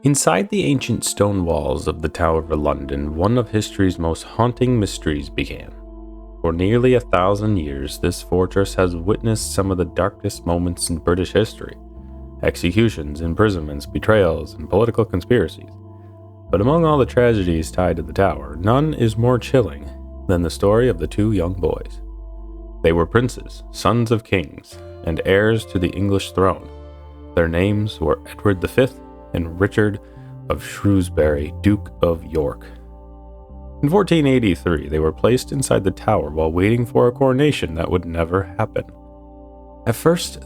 Inside the ancient stone walls of the Tower of London, one of history's most haunting mysteries began. For nearly 1,000 years, this fortress has witnessed some of the darkest moments in British history: executions, imprisonments, betrayals, and political conspiracies. But among all the tragedies tied to the tower, none is more chilling than the story of the two young boys. They were princes, sons of kings, and heirs to the English throne. Their names were Edward V and Richard of Shrewsbury, Duke of York. In 1483, they were placed inside the tower while waiting for a coronation that would never happen. At first,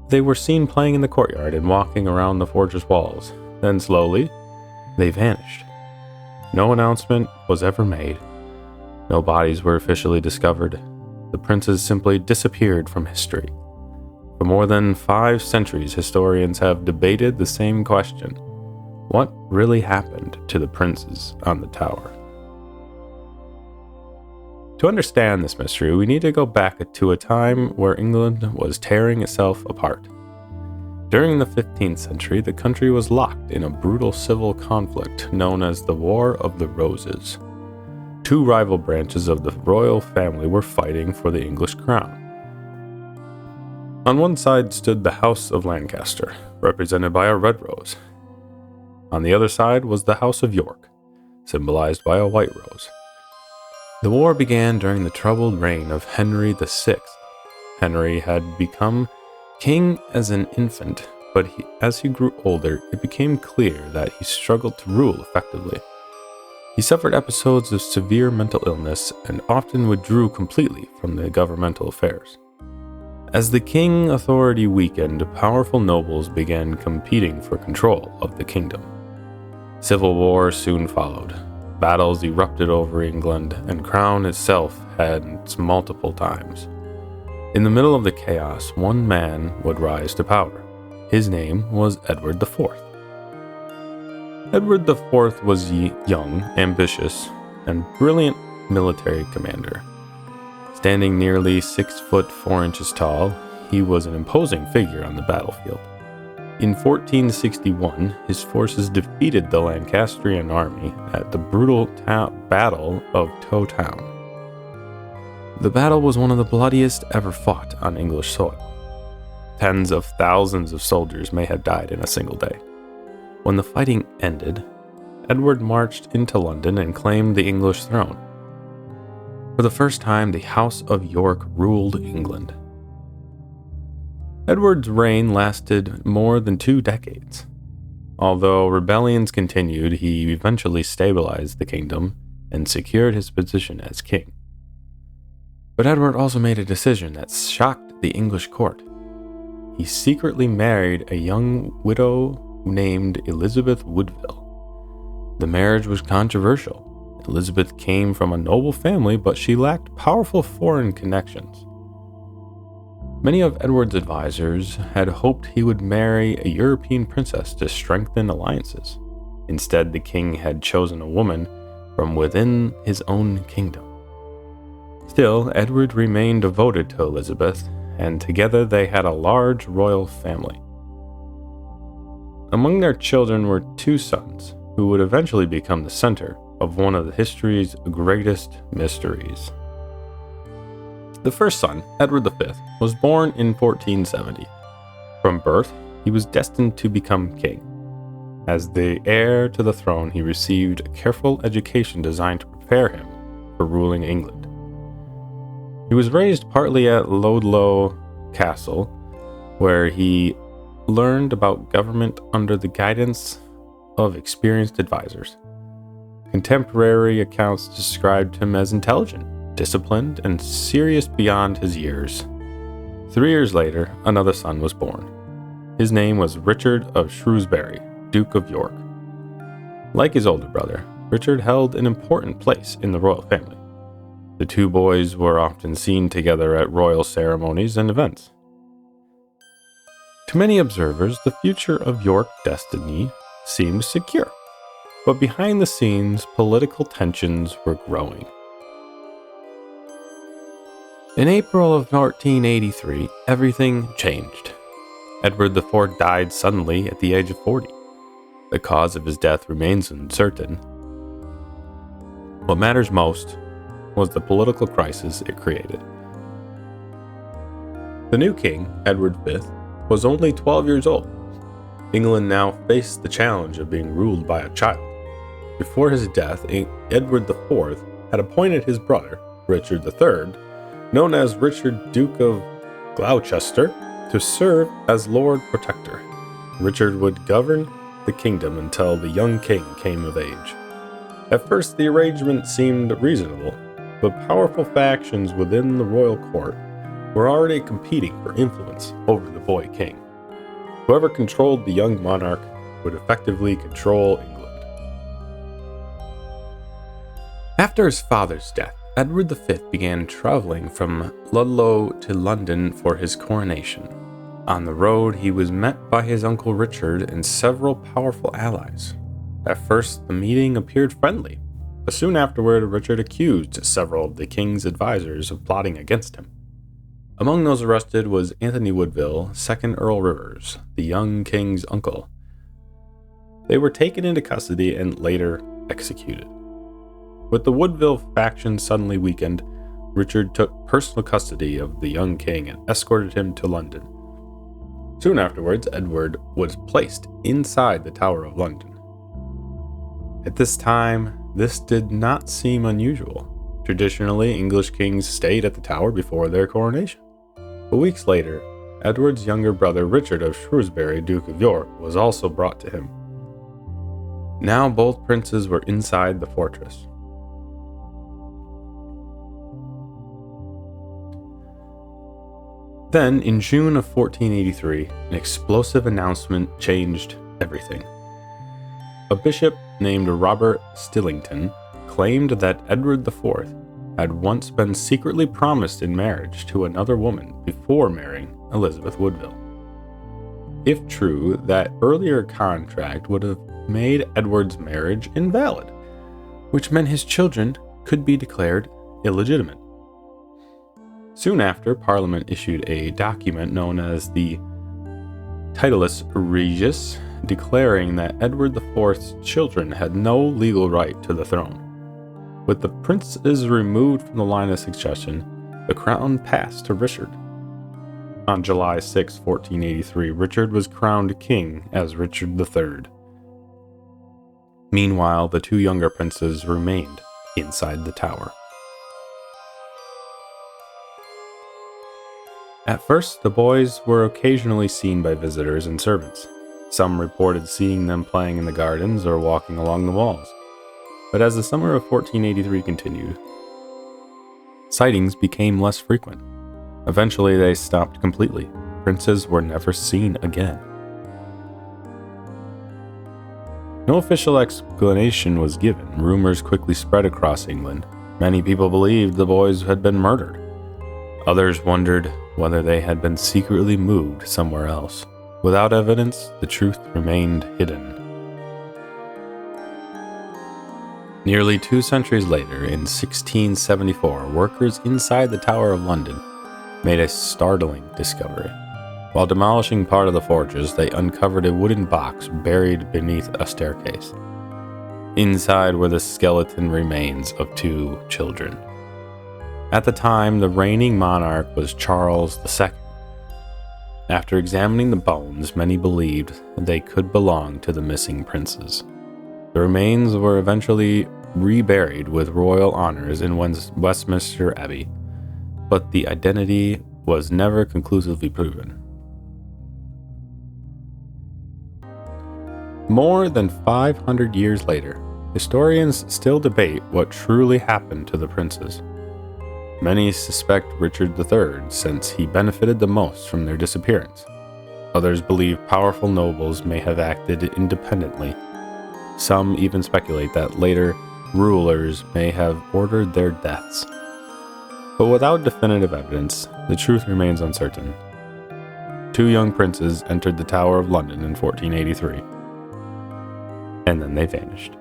they were seen playing in the courtyard and walking around the fortress walls. Then slowly, they vanished. No announcement was ever made. No bodies were officially discovered. The princes simply disappeared from history. For more than 5 centuries, historians have debated the same question: what really happened to the princes on the tower? To understand this mystery, we need to go back to a time where England was tearing itself apart. During the 15th century, the country was locked in a brutal civil conflict known as the War of the Roses. 2 rival branches of the royal family were fighting for the English crown. On one side stood the House of Lancaster, represented by a red rose. On the other side was the House of York, symbolized by a white rose. The war began during the troubled reign of Henry VI. Henry had become king as an infant, but as he grew older, it became clear that he struggled to rule effectively. He suffered episodes of severe mental illness and often withdrew completely from the governmental affairs. As the king authority weakened, powerful nobles began competing for control of the kingdom. Civil war soon followed. Battles erupted over England, and Crown itself had multiple times. In the middle of the chaos, one man would rise to power. His name was Edward IV. Edward IV was young, ambitious, and brilliant military commander. Standing nearly 6 foot 4 inches tall, he was an imposing figure on the battlefield. In 1461, his forces defeated the Lancastrian army at the brutal Battle of Tow Town. The battle was one of the bloodiest ever fought on English soil. Tens of thousands of soldiers may have died in a single day. When the fighting ended, Edward marched into London and claimed the English throne. For the first time, the House of York ruled England. Edward's reign lasted more than 2 decades. Although rebellions continued, he eventually stabilized the kingdom and secured his position as king. But Edward also made a decision that shocked the English court. He secretly married a young widow named Elizabeth Woodville. The marriage was controversial. Elizabeth came from a noble family, but she lacked powerful foreign connections. Many of Edward's advisors had hoped he would marry a European princess to strengthen alliances. Instead, the king had chosen a woman from within his own kingdom. Still, Edward remained devoted to Elizabeth, and together they had a large royal family. Among their children were 2 sons, who would eventually become the center of one of history's greatest mysteries. The first son, Edward V, was born in 1470. From birth, he was destined to become king. As the heir to the throne, he received a careful education designed to prepare him for ruling England. He was raised partly at Ludlow Castle, where he learned about government under the guidance of experienced advisors. Contemporary accounts described him as intelligent, disciplined, and serious beyond his years. 3 years later, another son was born. His name was Richard of Shrewsbury, Duke of York. Like his older brother, Richard held an important place in the royal family. The 2 boys were often seen together at royal ceremonies and events. To many observers, the future of York destiny seemed secure, but behind the scenes, political tensions were growing. In April of 1483, everything changed. Edward IV died suddenly at the age of 40. The cause of his death remains uncertain. What matters most was the political crisis it created. The new king, Edward V, was only 12 years old. England now faced the challenge of being ruled by a child. Before his death, Edward IV had appointed his brother, Richard III, known as Richard, Duke of Gloucester, to serve as Lord Protector. Richard would govern the kingdom until the young king came of age. At first, the arrangement seemed reasonable, but powerful factions within the royal court were already competing for influence over the boy king. Whoever controlled the young monarch would effectively control England. After his father's death, Edward V began traveling from Ludlow to London for his coronation. On the road, he was met by his uncle Richard and several powerful allies. At first, the meeting appeared friendly, but soon afterward, Richard accused several of the king's advisors of plotting against him. Among those arrested was Anthony Woodville, 2nd Earl Rivers, the young king's uncle. They were taken into custody and later executed. With the Woodville faction suddenly weakened, Richard took personal custody of the young king and escorted him to London. Soon afterwards, Edward was placed inside the Tower of London. At this time, this did not seem unusual. Traditionally, English kings stayed at the Tower before their coronation. But weeks later, Edward's younger brother Richard of Shrewsbury, Duke of York, was also brought to him. Now both princes were inside the fortress. Then, in June of 1483, an explosive announcement changed everything. A bishop named Robert Stillington claimed that Edward IV had once been secretly promised in marriage to another woman before marrying Elizabeth Woodville. If true, that earlier contract would have made Edward's marriage invalid, which meant his children could be declared illegitimate. Soon after, Parliament issued a document known as the Titulus Regius, declaring that Edward IV's children had no legal right to the throne. With the princes removed from the line of succession, the crown passed to Richard. On July 6, 1483, Richard was crowned king as Richard III. Meanwhile, the two younger princes remained inside the tower. At first, the boys were occasionally seen by visitors and servants. Some reported seeing them playing in the gardens or walking along the walls. But as the summer of 1483 continued, sightings became less frequent. Eventually, they stopped completely. Princes were never seen again. No official explanation was given. Rumors quickly spread across England. Many people believed the boys had been murdered. Others wondered whether they had been secretly moved somewhere else. Without evidence, the truth remained hidden. Nearly 2 centuries later, in 1674, workers inside the Tower of London made a startling discovery. While demolishing part of the fortress, they uncovered a wooden box buried beneath a staircase. Inside were the skeleton remains of 2 children. At the time, the reigning monarch was Charles II. After examining the bones, many believed they could belong to the missing princes. The remains were eventually reburied with royal honors in Westminster Abbey, but the identity was never conclusively proven. More than 500 years later, historians still debate what truly happened to the princes. Many suspect Richard III, since he benefited the most from their disappearance. Others believe powerful nobles may have acted independently. Some even speculate that later rulers may have ordered their deaths. But without definitive evidence, the truth remains uncertain. 2 young princes entered the Tower of London in 1483, and then they vanished.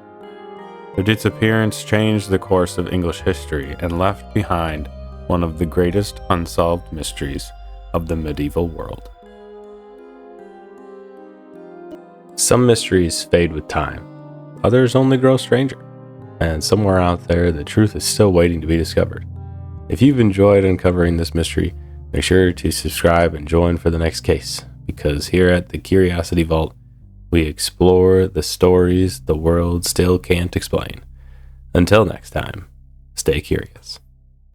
Their disappearance changed the course of English history and left behind one of the greatest unsolved mysteries of the medieval world. Some mysteries fade with time, others only grow stranger, and somewhere out there the truth is still waiting to be discovered. If you've enjoyed uncovering this mystery, make sure to subscribe and join for the next case, because here at the Curiosity Vault, we explore the stories the world still can't explain. Until next time, stay curious.